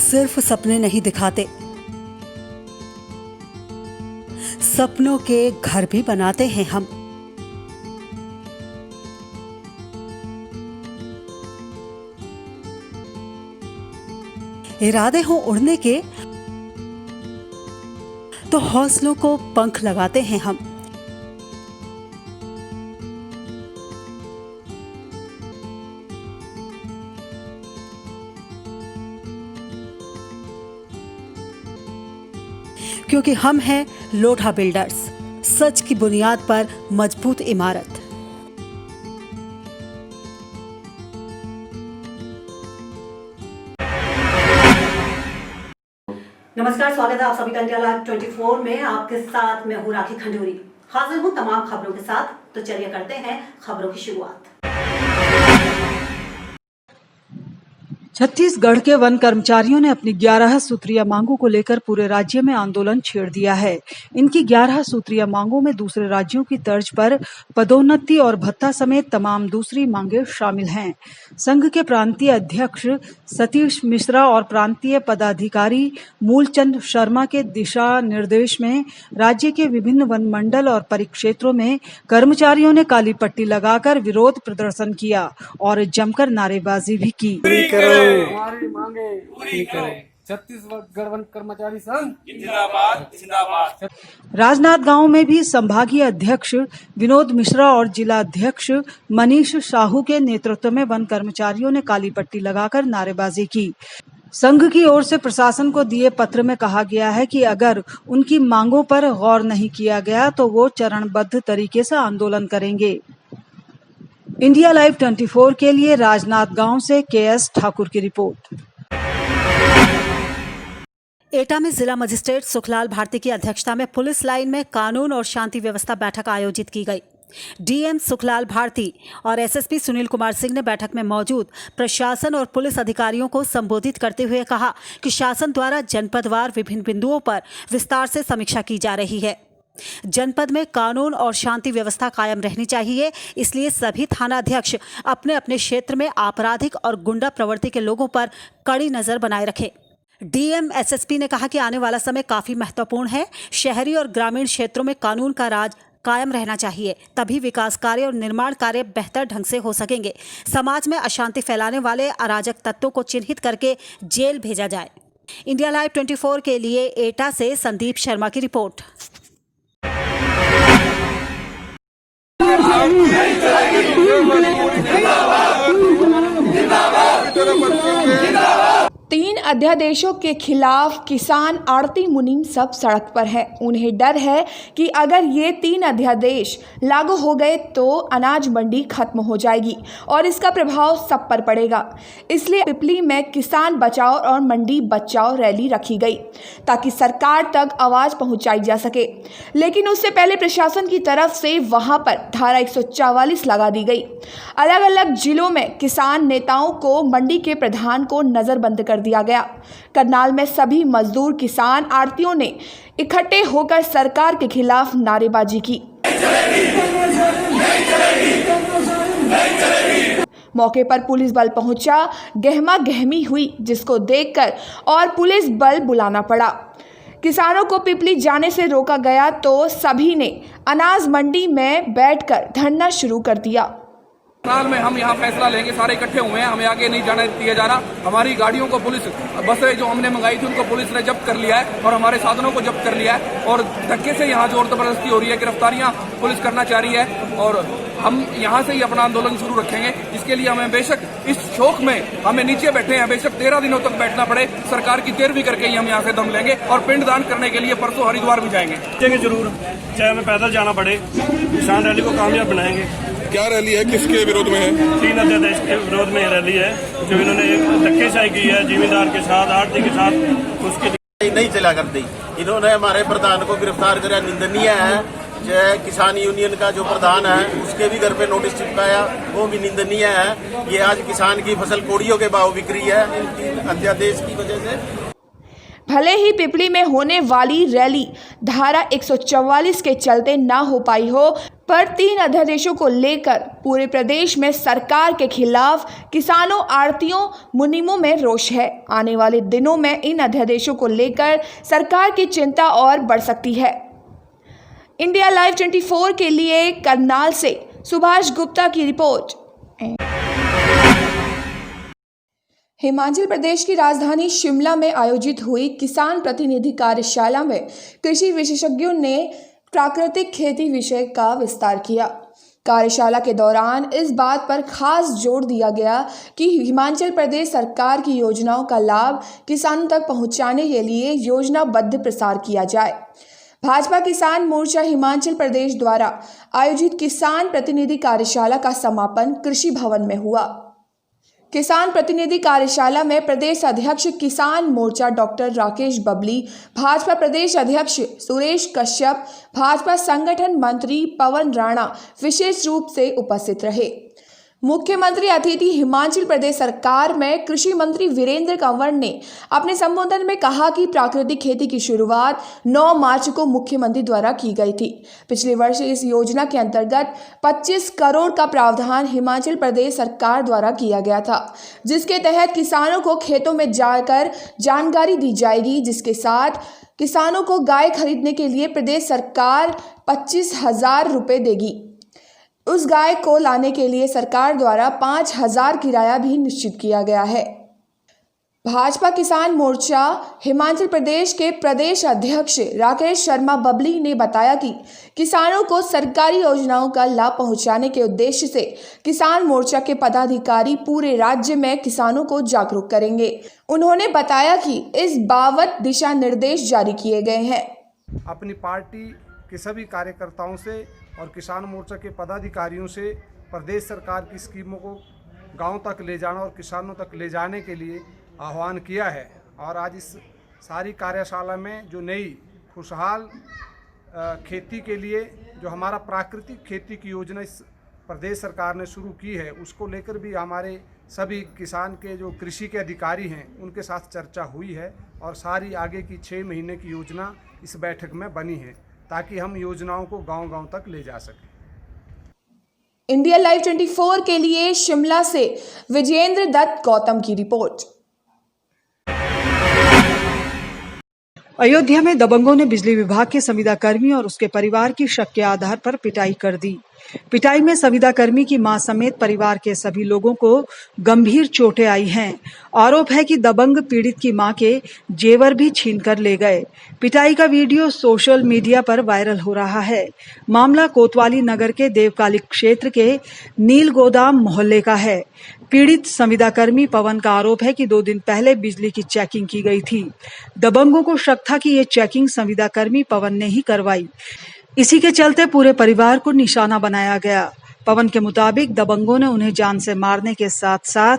सिर्फ सपने नहीं दिखाते, सपनों के घर भी बनाते हैं हम। इरादे हो उड़ने के तो हौसलों को पंख लगाते हैं हम। क्योंकि हम हैं लोढ़ा बिल्डर्स, सच की बुनियाद पर मजबूत इमारत। नमस्कार, स्वागत है आप सभी का इंडिया लाइव 24 में। आपके साथ मैं हूं राखी खंडूरी। हाजिर हूं तमाम खबरों के साथ। तो चलिए करते हैं खबरों की शुरुआत। छत्तीसगढ़ के वन कर्मचारियों ने अपनी 11 सूत्रीय मांगों को लेकर पूरे राज्य में आंदोलन छेड़ दिया है। इनकी 11 सूत्रीय मांगों में दूसरे राज्यों की तर्ज पर पदोन्नति और भत्ता समेत तमाम दूसरी मांगे शामिल हैं। संघ के प्रांतीय अध्यक्ष सतीश मिश्रा और प्रांतीय पदाधिकारी मूलचंद शर्मा के दिशा निर्देश में राज्य के विभिन्न वन मंडल और परिक्षेत्रों में कर्मचारियों ने काली पट्टी लगाकर विरोध प्रदर्शन किया और जमकर नारेबाजी भी की। हमारी मांगे पूरी करें। छत्तीसगढ़ वन कर्मचारी संघ जिंदाबाद जिंदाबाद। राजनांदगांव में भी संभागीय अध्यक्ष विनोद मिश्रा और जिला अध्यक्ष मनीष साहू के नेतृत्व में वन कर्मचारियों ने काली पट्टी लगाकर नारेबाजी की। संघ की ओर से प्रशासन को दिए पत्र में कहा गया है कि अगर उनकी मांगों पर गौर नहीं किया गया तो वो चरणबद्ध तरीके से आंदोलन करेंगे। इंडिया लाइव 24 के लिए राजनांदगांव से केएस ठाकुर की रिपोर्ट। एटा में जिला मजिस्ट्रेट सुखलाल भारती की अध्यक्षता में पुलिस लाइन में कानून और शांति व्यवस्था बैठक आयोजित की गई। डीएम सुखलाल भारती और एसएसपी सुनील कुमार सिंह ने बैठक में मौजूद प्रशासन और पुलिस अधिकारियों को संबोधित करते हुए कहा कि शासन द्वारा जनपदवार विभिन्न बिंदुओं पर विस्तार से समीक्षा की जा रही है। जनपद में कानून और शांति व्यवस्था कायम रहनी चाहिए, इसलिए सभी थानाध्यक्ष अपने अपने क्षेत्र में आपराधिक और गुंडा प्रवृत्ति के लोगों पर कड़ी नजर बनाए रखें। डीएम एसएसपी ने कहा कि आने वाला समय काफी महत्वपूर्ण है। शहरी और ग्रामीण क्षेत्रों में कानून का राज कायम रहना चाहिए, तभी विकास कार्य और निर्माण कार्य बेहतर ढंग से हो सकेंगे। समाज में अशांति फैलाने वाले अराजक तत्वों को चिन्हित करके जेल भेजा जाए। इंडिया लाइव 24 के लिए एटा से संदीप शर्मा की रिपोर्ट। तीन अध्यादेशों के खिलाफ किसान, आड़ती, मुनीम सब सड़क पर हैं। उन्हें डर है कि अगर ये तीन अध्यादेश लागू हो गए तो अनाज मंडी खत्म हो जाएगी और इसका प्रभाव सब पर पड़ेगा। इसलिए पिपली में किसान बचाओ और मंडी बचाओ रैली रखी गई ताकि सरकार तक आवाज पहुंचाई जा सके। लेकिन उससे पहले प्रशासन की तरफ से वहां पर धारा 144 लगा दी गई। अलग अलग जिलों में किसान नेताओं को, मंडी के प्रधान को नजरबंद कर दिया गया। करनाल में सभी मजदूर, किसान, आड़तियों ने इकट्ठे होकर सरकार के खिलाफ नारेबाजी की। मौके पर पुलिस बल पहुंचा, गहमा गहमी हुई, जिसको देखकर और पुलिस बल बुलाना पड़ा। किसानों को पिपली जाने से रोका गया तो सभी ने अनाज मंडी में बैठकर धरना शुरू कर दिया। करनाल में हम यहाँ फैसला लेंगे, सारे इकट्ठे हुए हैं, हमें आगे नहीं जाने दिया जा रहा। हमारी गाड़ियों को पुलिस, बसें जो हमने मंगाई थी उनको पुलिस ने जब्त कर लिया है और हमारे साधनों को जब्त कर लिया है और धक्के से यहाँ जोर जबरदस्ती हो रही है, गिरफ्तारियां पुलिस करना चाह रही है और हम यहाँ से ही अपना आंदोलन शुरू रखेंगे। इसके लिए हमें बेशक इस शोक में हमें नीचे बैठे हैं, बेशक 13 दिनों तक बैठना पड़े, सरकार की तेरवी करके ही हम यहाँ से दम लेंगे और पिंडदान करने के लिए परसों हरिद्वार भी जाएंगे। जरूर, चाहे हमें पैदल जाना पड़े, किसान रैली को कामयाब बनाएंगे। क्या रैली है, किसके विरोध में है? 3 अध्यादेश के विरोध में रैली है जो इन्होंने धक्केशाही की है जिम्मेदार के साथ, आरती के साथ। उसके नहीं चला करती, इन्होंने हमारे प्रधान को गिरफ्तार कर, निंदनीय है। जो किसान यूनियन का जो प्रधान है उसके भी घर पे नोटिस चिपकाया, वो भी निंदनीय है। ये आज किसान की फसल कोड़ियों के भाव बिक रही है इन 3 अध्यादेश की वजह से। भले ही पिपली में होने वाली रैली धारा 144 के चलते ना हो पाई हो, पर 3 अध्यादेशों को लेकर पूरे प्रदेश में सरकार के खिलाफ किसानों, आड़तियों, मुनीमों में रोष है। आने वाले दिनों में इन अध्यादेशों को लेकर सरकार की चिंता और बढ़ सकती है। इंडिया लाइव 24 के लिए करनाल से सुभाष गुप्ता की रिपोर्ट। हिमाचल प्रदेश की राजधानी शिमला में आयोजित हुई किसान प्रतिनिधि कार्यशाला में कृषि विशेषज्ञों ने प्राकृतिक खेती विषय का विस्तार किया। कार्यशाला के दौरान इस बात पर खास जोर दिया गया कि हिमाचल प्रदेश सरकार की योजनाओं का लाभ किसानों तक पहुंचाने के लिए योजनाबद्ध प्रसार किया जाए। भाजपा किसान मोर्चा हिमाचल प्रदेश द्वारा आयोजित किसान प्रतिनिधि कार्यशाला का समापन कृषि भवन में हुआ। किसान प्रतिनिधि कार्यशाला में प्रदेश अध्यक्ष किसान मोर्चा डॉक्टर राकेश बबली, भाजपा प्रदेश अध्यक्ष सुरेश कश्यप, भाजपा संगठन मंत्री पवन राणा विशेष रूप से उपस्थित रहे। मुख्यमंत्री अतिथि हिमाचल प्रदेश सरकार में कृषि मंत्री वीरेंद्र कंवर ने अपने संबोधन में कहा कि प्राकृतिक खेती की शुरुआत 9 मार्च को मुख्यमंत्री द्वारा की गई थी। पिछले वर्ष इस योजना के अंतर्गत 25 करोड़ का प्रावधान हिमाचल प्रदेश सरकार द्वारा किया गया था, जिसके तहत किसानों को खेतों में जाकर जानकारी दी जाएगी, जिसके साथ किसानों को गाय खरीदने के लिए प्रदेश सरकार 25,000 रुपये देगी। उस गाय को लाने के लिए सरकार द्वारा 5,000 किराया भी निश्चित किया गया है। भाजपा किसान मोर्चा हिमाचल प्रदेश के प्रदेश अध्यक्ष राकेश शर्मा बबली ने बताया कि किसानों को सरकारी योजनाओं का लाभ पहुंचाने के उद्देश्य से किसान मोर्चा के पदाधिकारी पूरे राज्य में किसानों को जागरूक करेंगे। उन्होंने बताया कि इस बाबत दिशा निर्देश जारी किए गए हैं। अपनी पार्टी के सभी कार्यकर्ताओं से और किसान मोर्चा के पदाधिकारियों से प्रदेश सरकार की स्कीमों को गांव तक ले जाना और किसानों तक ले जाने के लिए आह्वान किया है। और आज इस सारी कार्यशाला में जो नई खुशहाल खेती के लिए जो हमारा प्राकृतिक खेती की योजना इस प्रदेश सरकार ने शुरू की है, उसको लेकर भी हमारे सभी किसान के जो कृषि के अधिकारी हैं उनके साथ चर्चा हुई है और सारी आगे की 6 महीने की योजना इस बैठक में बनी है ताकि हम योजनाओं को गांव-गांव तक ले जा सकें। इंडिया लाइव 24 के लिए शिमला से विजेंद्र दत्त गौतम की रिपोर्ट। अयोध्या में दबंगों ने बिजली विभाग के संविदा कर्मी और उसके परिवार की शक के आधार पर पिटाई कर दी। पिटाई में संविदा कर्मी की मां समेत परिवार के सभी लोगों को गंभीर चोटें आई हैं। आरोप है कि दबंग पीड़ित की मां के जेवर भी छीनकर ले गए। पिटाई का वीडियो सोशल मीडिया पर वायरल हो रहा है। मामला कोतवाली नगर के देवकाली क्षेत्र के नील गोदाम मोहल्ले का है। पीड़ित संविदा कर्मी पवन का आरोप है कि 2 दिन पहले बिजली की चेकिंग की गई थी। दबंगों को शक था कि ये चेकिंग संविदा कर्मी पवन ने ही करवाई। इसी के चलते पूरे परिवार को निशाना बनाया गया। पवन के मुताबिक दबंगों ने उन्हें जान से मारने के साथ साथ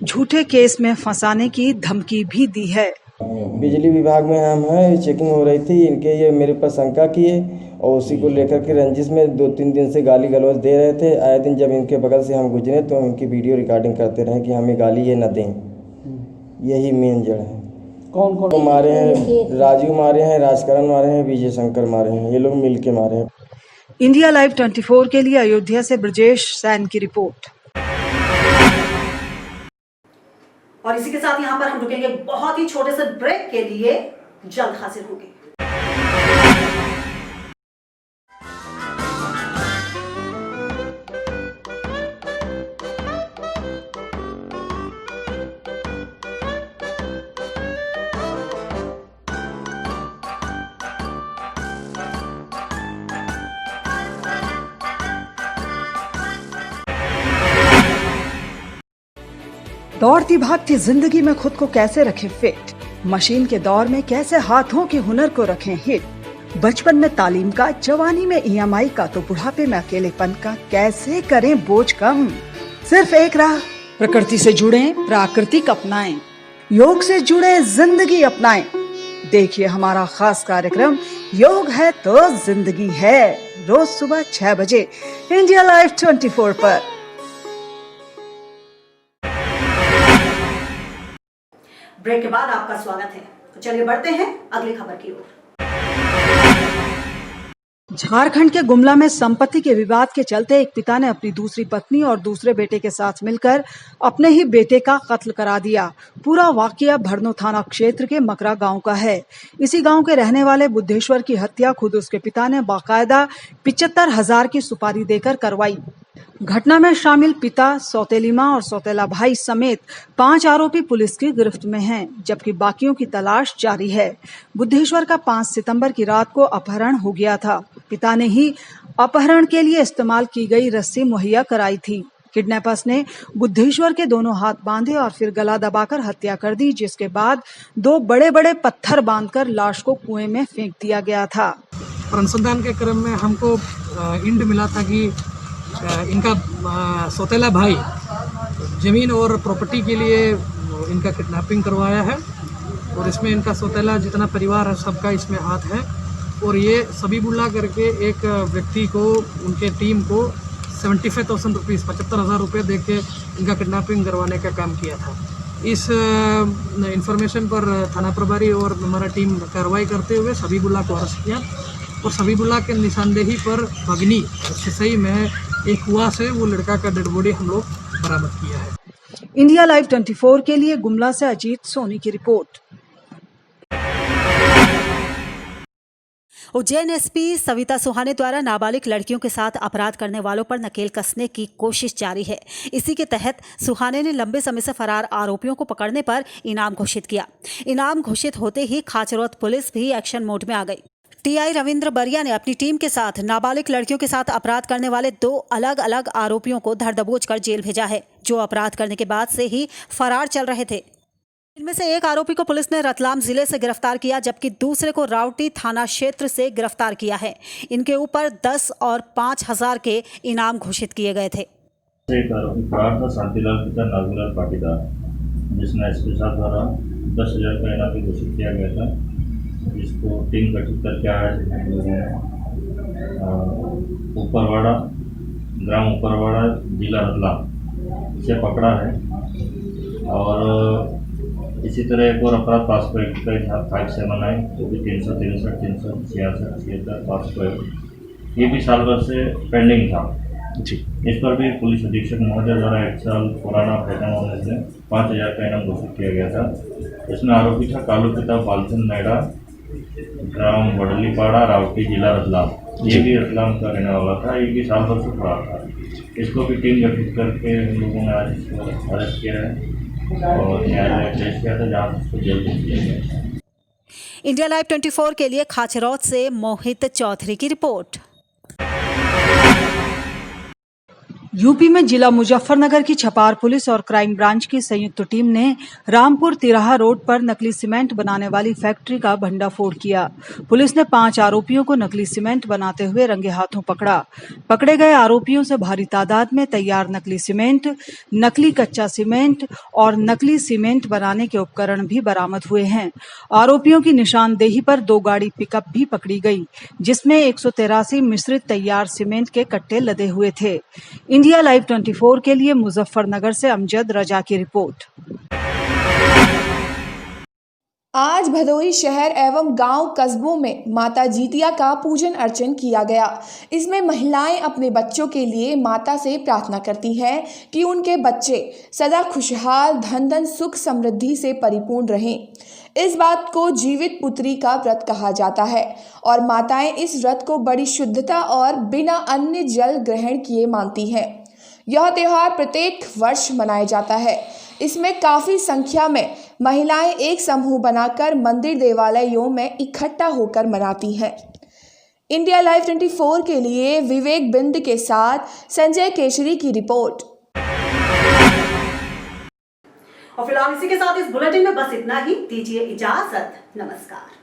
झूठे केस में फंसाने की धमकी भी दी है। बिजली विभाग में हम हैं, चेकिंग हो रही थी, इनके ये मेरे पर शंका किए और उसी को लेकर के रंजिश में 2-3 दिन से गाली गलौज दे रहे थे। आए दिन जब इनके बगल से हम गुजरे तो उनकी वीडियो रिकॉर्डिंग करते रहे कि हमें गाली ये न दें। यही मेन जड़ है। कौन कौन तो मारे हैं? राजू मारे हैं, राजकरण मारे हैं, विजय शंकर मारे हैं, ये लोग मिल के मारे हैं। इंडिया लाइव 24 के लिए अयोध्या से ब्रजेश सैन की रिपोर्ट। और इसी के साथ यहाँ पर हम रुकेंगे बहुत ही छोटे से ब्रेक के लिए, जल्द हाजिर होंगे। दौड़ती भागती जिंदगी में खुद को कैसे रखें फिट, मशीन के दौर में कैसे हाथों के हुनर को रखें हिट, बचपन में तालीम का, जवानी में EMI का, तो बुढ़ापे में अकेलेपन का कैसे करें बोझ कम। सिर्फ एक राह, प्रकृति से जुड़ें, प्राकृतिक अपनाएं, योग से जुड़े, जिंदगी अपनाएं। देखिए हमारा खास कार्यक्रम योग है तो जिंदगी है, रोज सुबह 6 बजे इंडिया लाइव 24 पर। ब्रेक के बाद आपका स्वागत है। तो चलिए बढ़ते हैं अगली खबर की ओर। झारखंड के गुमला में संपत्ति के विवाद के चलते एक पिता ने अपनी दूसरी पत्नी और दूसरे बेटे के साथ मिलकर अपने ही बेटे का कत्ल करा दिया। पूरा वाकया भरनो थाना क्षेत्र के मकरा गांव का है। इसी गांव के रहने वाले बुद्धेश्वर की हत्या खुद उसके पिता ने बाकायदा 75,000 की सुपारी देकर करवाई। घटना में शामिल पिता, सौतेली मां और सौतेला भाई समेत 5 आरोपी पुलिस की गिरफ्त में हैं, जबकि बाकियों की तलाश जारी है। बुद्धेश्वर का 5 सितंबर की रात को अपहरण हो गया था। पिता ने ही अपहरण के लिए इस्तेमाल की गई रस्सी मुहैया कराई थी। किडनैपर्स ने बुद्धेश्वर के दोनों हाथ बांधे और फिर गला दबाकर हत्या कर दी, जिसके बाद 2 बड़े-बड़े पत्थर बांधकर लाश को कुएं में फेंक दिया गया था। अनुसंधान के क्रम में हमको इंड मिला था कि इनका सौतेला भाई जमीन और प्रॉपर्टी के लिए इनका किडनैपिंग करवाया है और इसमें इनका सौतेला जितना परिवार है सबका इसमें हाथ है और ये सभी बुल्ला करके एक व्यक्ति को, उनके टीम को 75,000 रुपीज़ 75,000 रुपये दे के इनका किडनैपिंग करवाने का काम किया था। इस इंफॉर्मेशन पर थाना प्रभारी और हमारा टीम कार्रवाई करते हुए सभी बुल्ला को अरेस्ट किया और सभी बुल्ला के निशानदेही पर भगनी सही में एक कुआं से वो लड़का का डेड बॉडी हम लोग बरामद किया है। इंडिया लाइव 24 के लिए गुमला से अजीत सोनी की रिपोर्ट। उज्जैन एसपी सविता सुहाने द्वारा नाबालिग लड़कियों के साथ अपराध करने वालों पर नकेल कसने की कोशिश जारी है। इसी के तहत सुहाने ने लंबे समय से फरार आरोपियों को पकड़ने पर इनाम घोषित किया। इनाम घोषित होते ही खाचरोद पुलिस भी एक्शन मोड में आ गई। टीआई रविंद्र बरिया ने अपनी टीम के साथ नाबालिग लड़कियों के साथ अपराध करने वाले 2 अलग अलग आरोपियों को धर दबोच कर जेल भेजा है, जो अपराध करने के बाद से ही फरार चल रहे थे। इनमें से एक आरोपी को पुलिस ने रतलाम जिले से गिरफ्तार किया, जबकि दूसरे को रावटी थाना क्षेत्र से गिरफ्तार किया है। इनके ऊपर 10 और 5,000 के इनाम घोषित किए गए थे। एक आरोपी फरार था, शांतिलाल पिता नागूलाल पाटीदार, जिसने एसपी साहब द्वारा 10,000 का इनाम भी घोषित किया गया था, जिसको टीम गठित करके आज हम लोगों ने ऊपरवाड़ा, ग्राम ऊपरवाड़ा, जिला रतलाम से पकड़ा है। और इसी तरह एक और अपराध पास्को एक्ट का 579 जो भी 363, 366, 76 पास्को एक्ट, ये भी साल भर से पेंडिंग था जी। इस पर भी पुलिस अधीक्षक महोदय द्वारा 1 साल पुराना पैटर्न होने से 5,000 का इनाम घोषित किया गया था। इसमें आरोपी था कालू पिता बालचंद नैडा, ग्राम बडलीपाड़ा, रावटी, जिला रतलाम। ये भी रतलाम का रहने वाला था, ये भी साल भर से फरार था। इसको भी टीम गठित करके हम लोगों ने आज इसको अरेस्ट किया है और न्यायालय पेश किया था, जहाँ उसको जेल भेज दिया गया। इंडिया लाइव 24 के लिए खाचरौद से मोहित चौधरी की रिपोर्ट। यूपी में जिला मुजफ्फरनगर की छपार पुलिस और क्राइम ब्रांच की संयुक्त टीम ने रामपुर तिराहा रोड पर नकली सीमेंट बनाने वाली फैक्ट्री का भंडाफोड़ किया। पुलिस ने 5 आरोपियों को नकली सीमेंट बनाते हुए रंगे हाथों पकड़ा। पकड़े गए आरोपियों से भारी तादाद में तैयार नकली सीमेंट, नकली कच्चा सीमेंट और नकली सीमेंट बनाने के उपकरण भी बरामद हुए हैं। आरोपियों की निशानदेही पर 2 गाड़ी पिकअप भी पकड़ी गई, जिसमें 183 मिश्रित तैयार सीमेंट के कट्टे लदे हुए थे। इंडिया लाइव 24 के लिए मुजफ्फरनगर से अमजद रजा की रिपोर्ट। आज भदोही शहर एवं गांव कस्बों में माता जीतिया का पूजन अर्चन किया गया। इसमें महिलाएं अपने बच्चों के लिए माता से प्रार्थना करती हैं कि उनके बच्चे सदा खुशहाल, धन धन सुख समृद्धि से परिपूर्ण रहें। इस बात को जीवित पुत्री का व्रत कहा जाता है और माताएं इस व्रत को बड़ी शुद्धता और बिना अन्य जल ग्रहण किए मानती हैं। यह त्योहार प्रत्येक वर्ष मनाया जाता है। इसमें काफ़ी संख्या में महिलाएं एक समूह बनाकर मंदिर देवालयों में इकट्ठा होकर मनाती हैं। इंडिया लाइव 24 के लिए विवेक बिंद के साथ संजय केशरी की रिपोर्ट। और फिलहाल इसी के साथ इस बुलेटिन में बस इतना ही। दीजिए इजाजत, नमस्कार।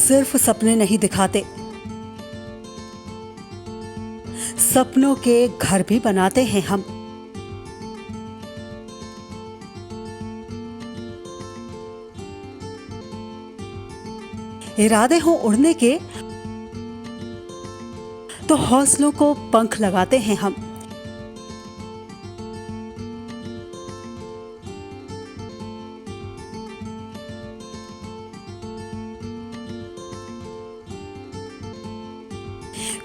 सिर्फ सपने नहीं दिखाते, सपनों के घर भी बनाते हैं हम। इरादे हो उड़ने के तो हौसलों को पंख लगाते हैं हम।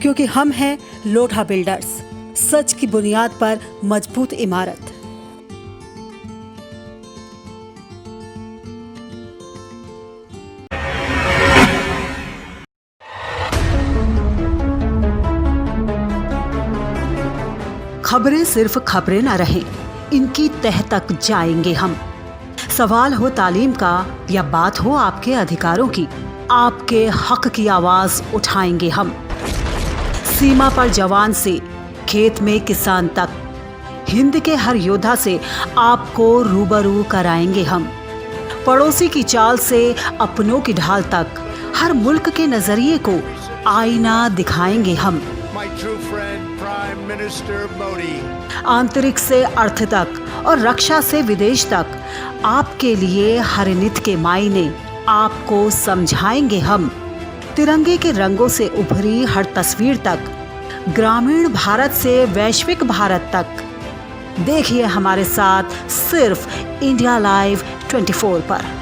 क्योंकि हम हैं लोढ़ा बिल्डर्स, सच की बुनियाद पर मजबूत इमारत। खबरें सिर्फ खबरें न रहें, इनकी तह तक जाएंगे हम। सवाल हो तालीम का या बात हो आपके अधिकारों की, आपके हक की आवाज उठाएंगे हम। सीमा पर जवान से खेत में किसान तक, हिंद के हर योद्धा से आपको रूबरू कराएंगे हम। पड़ोसी की चाल से अपनों की ढाल तक, हर मुल्क के नजरिए को आईना दिखाएंगे हम। आंतरिक से अर्थ तक और रक्षा से विदेश तक, आपके लिए हर नित के मायने आपको समझाएंगे हम। तिरंगे के रंगों से उभरी हर तस्वीर तक, ग्रामीण भारत से वैश्विक भारत तक, देखिए हमारे साथ सिर्फ इंडिया लाइव 24 पर।